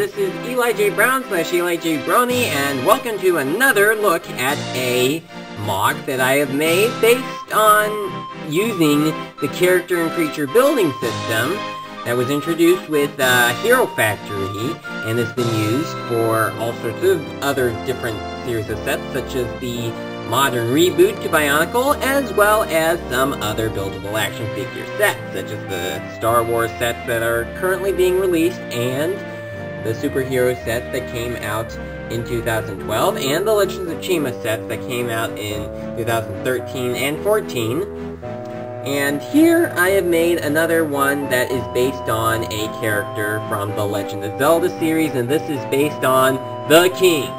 this is Eli J. Brown / Eli J. Brony, and welcome to another look at a MOC that I have made based on using the character and creature building system that was introduced with Hero Factory, and has been used for all sorts of other different series of sets, such as the modern reboot to Bionicle, as well as some other buildable action figure sets, such as the Star Wars sets that are currently being released, and the superhero sets that came out in 2012, and the Legends of Chima sets that came out in 2013 and 14. And here I have made another one that is based on a character from the Legend of Zelda series, and this is based on the King.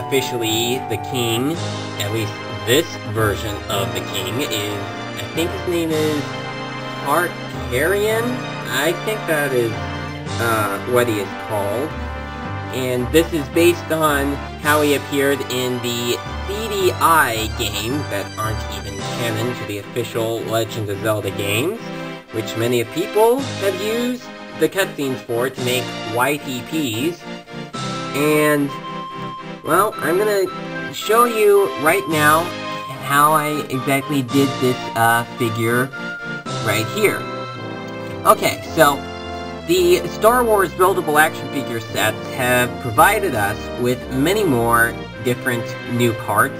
Officially, the King, at least this version of the King, is, I think his name is Harkinian? I think that is what he is called. And this is based on how he appeared in the CDI games that aren't even canon to the official Legend of Zelda games, which many of people have used the cutscenes for to make YTPs. And well, I'm gonna show you right now how I exactly did this figure right here. Okay, so the Star Wars buildable action figure sets have provided us with many more different new parts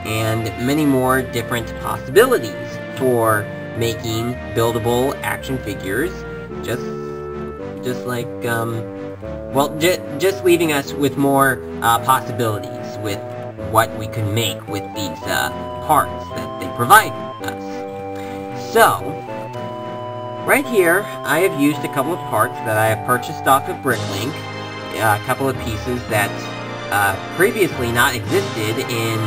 and many more different possibilities for making buildable action figures, just like just leaving us with more possibilities with what we can make with these parts that they provide us. So, right here, I have used a couple of parts that I have purchased off of Bricklink, a couple of pieces that previously not existed in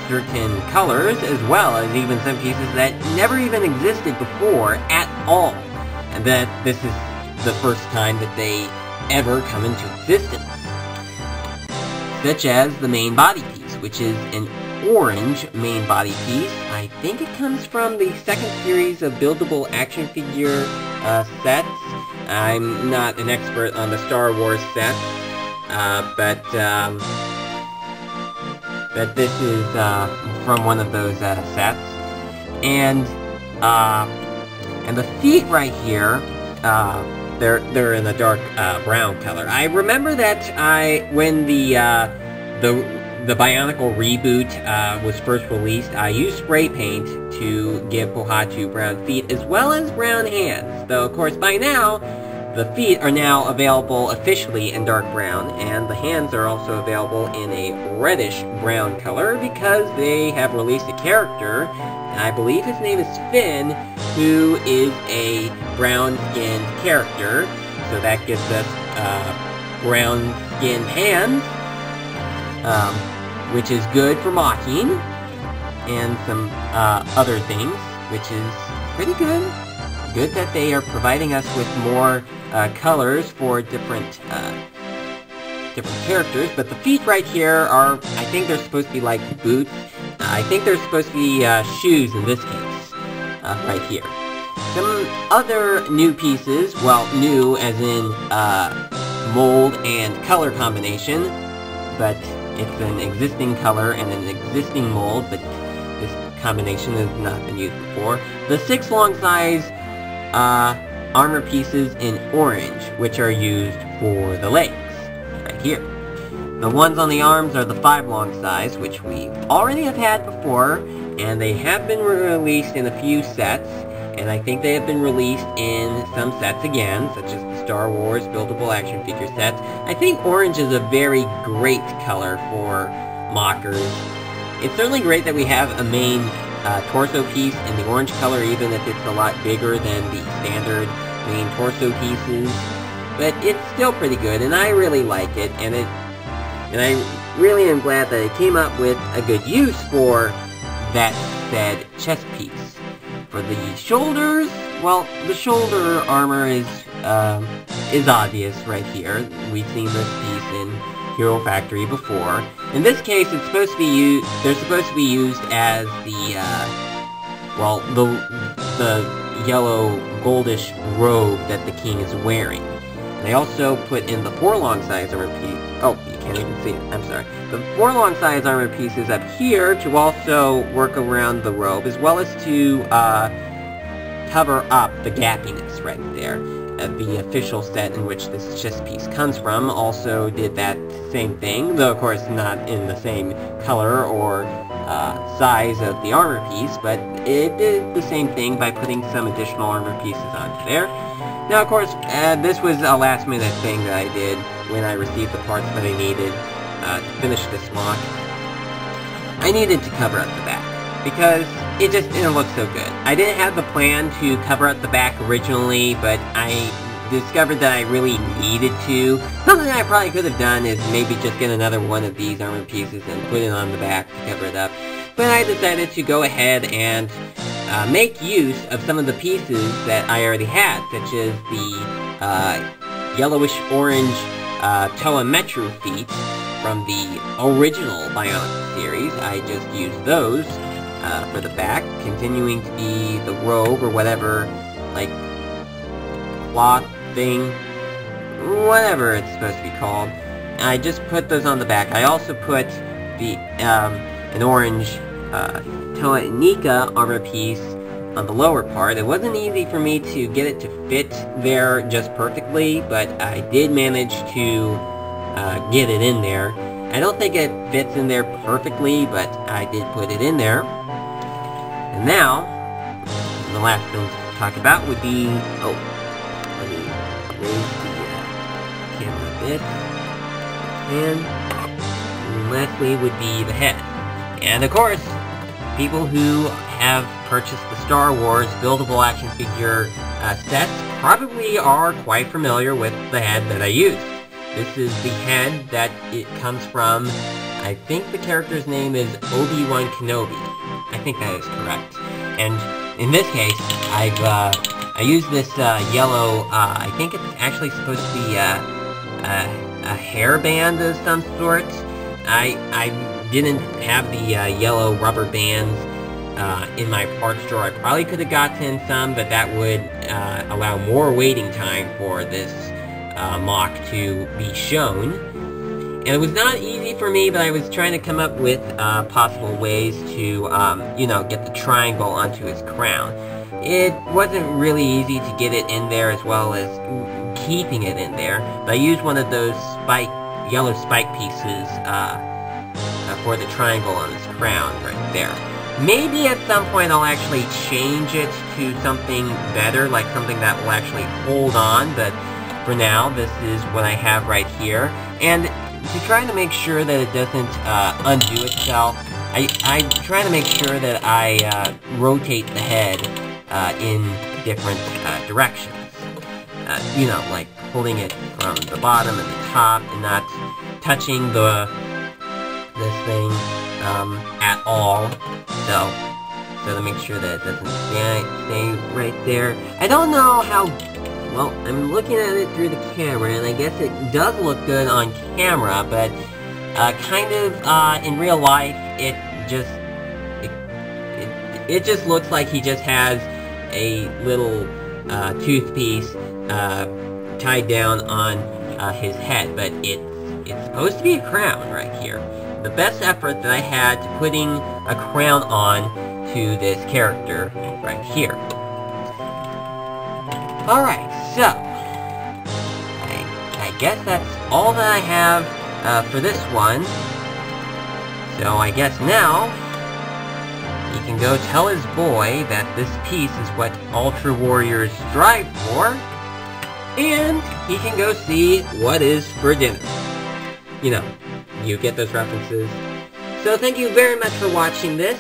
certain colors, as well as even some pieces that never even existed before at all, and that this is the first time that they ever come into existence, such as the main body piece, which is an orange main body piece. I think it comes from the second series of buildable action figure sets. I'm not an expert on the Star Wars sets, but this is from one of those sets, and the feet right here, they're in a dark brown color. I remember that when the Bionicle reboot was first released, I used spray paint to give Pohatu brown feet as well as brown hands. Though, of course, by now, the feet are now available officially in dark brown, and the hands are also available in a reddish-brown color because they have released a character, and I believe his name is Finn, who is a brown-skinned character, so that gives us brown-skinned hands, which is good for mocking, and some other things, which is pretty good. Good that they are providing us with more colors for different characters, but the feet right here are, I think they're supposed to be like boots. I think they're supposed to be shoes in this case, right here. Some other new pieces, well, new as in mold and color combination, but it's an existing color and an existing mold, but this combination has not been used before. The 6 long size armor pieces in orange, which are used for the legs, right here. The ones on the arms are the 5 long size, which we already have had before, and they have been released in a few sets, and I think they have been released in some sets again, such as the Star Wars buildable action figure sets. I think orange is a very great color for mockers. It's certainly great that we have a main torso piece in the orange color, even if it's a lot bigger than the standard main torso pieces, but it's still pretty good, and I really like it, and I really am glad that it came up with a good use for that said chest piece. For the shoulders, well, the shoulder armor is obvious right here. We've seen this piece in Hero Factory before. In this case, it's supposed to be used. They're supposed to be used as the yellow goldish robe that the king is wearing. I also put in the 4 long size armor piece. Oh, you can't even see it. I'm sorry. The 4 long size armor pieces up here to also work around the robe, as well as to cover up the gappiness right there. The official set in which this chest piece comes from also did that same thing, though of course not in the same color or size of the armor piece, but it did the same thing by putting some additional armor pieces onto there. Now, of course, this was a last-minute thing that I did when I received the parts that I needed to finish this MOC. I needed to cover up the back, because it just didn't look so good. I didn't have the plan to cover up the back originally, but I discovered that I really needed to. Something I probably could have done is maybe just get another one of these armor pieces and put it on the back to cover it up. But I decided to go ahead and make use of some of the pieces that I already had, such as the yellowish-orange Toa-Metru feet from the original Bionic series. I just used those for the back, continuing to be the robe or whatever, like, cloth thing, whatever it's supposed to be called. I just put those on the back. I also put the an orange Toa Inika armor piece on the lower part. It wasn't easy for me to get it to fit there just perfectly, but I did manage to get it in there. I don't think it fits in there perfectly, but I did put it in there. And now, the last thing to talk about would be... Oh, let me raise the camera a bit. And lastly would be the head. And of course, people who have purchased the Star Wars buildable action figure sets probably are quite familiar with the head that I use. This is the head that it comes from. I think the character's name is Obi-Wan Kenobi. I think that is correct. And in this case, I used this yellow, I think it's actually supposed to be a hairband of some sort. I didn't have the yellow rubber bands in my parts drawer. I probably could have gotten some, but that would allow more waiting time for this MOC to be shown. And it was not easy for me, but I was trying to come up with possible ways to, you know, get the triangle onto his crown. It wasn't really easy to get it in there as well as keeping it in there, but I used one of those yellow spike pieces for the triangle on his crown right there. Maybe at some point I'll actually change it to something better, like something that will actually hold on, but for now, this is what I have right here. And to try to make sure that it doesn't undo itself, I try to make sure that I rotate the head in different directions. You know, like holding it from the bottom and the top and not touching this thing at all. So to make sure that it doesn't stay right there. I don't know how... Well, I'm looking at it through the camera, and I guess it does look good on camera, but kind of in real life, it just looks like he just has a little toothpiece tied down on his head, but it's supposed to be a crown right here. The best effort that I had to putting a crown on to this character right here. Alright, so, I guess that's all that I have for this one. So I guess now, he can go tell his boy that this piece is what all true warriors strive for, and he can go see what is for dinner. You know, you get those references. So thank you very much for watching this.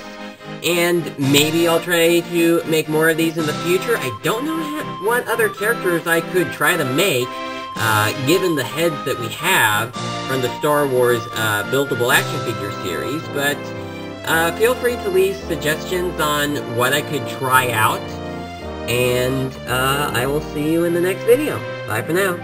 And maybe I'll try to make more of these in the future. I don't know what other characters I could try to make, given the heads that we have from the Star Wars buildable action figure series, but feel free to leave suggestions on what I could try out, and I will see you in the next video. Bye for now.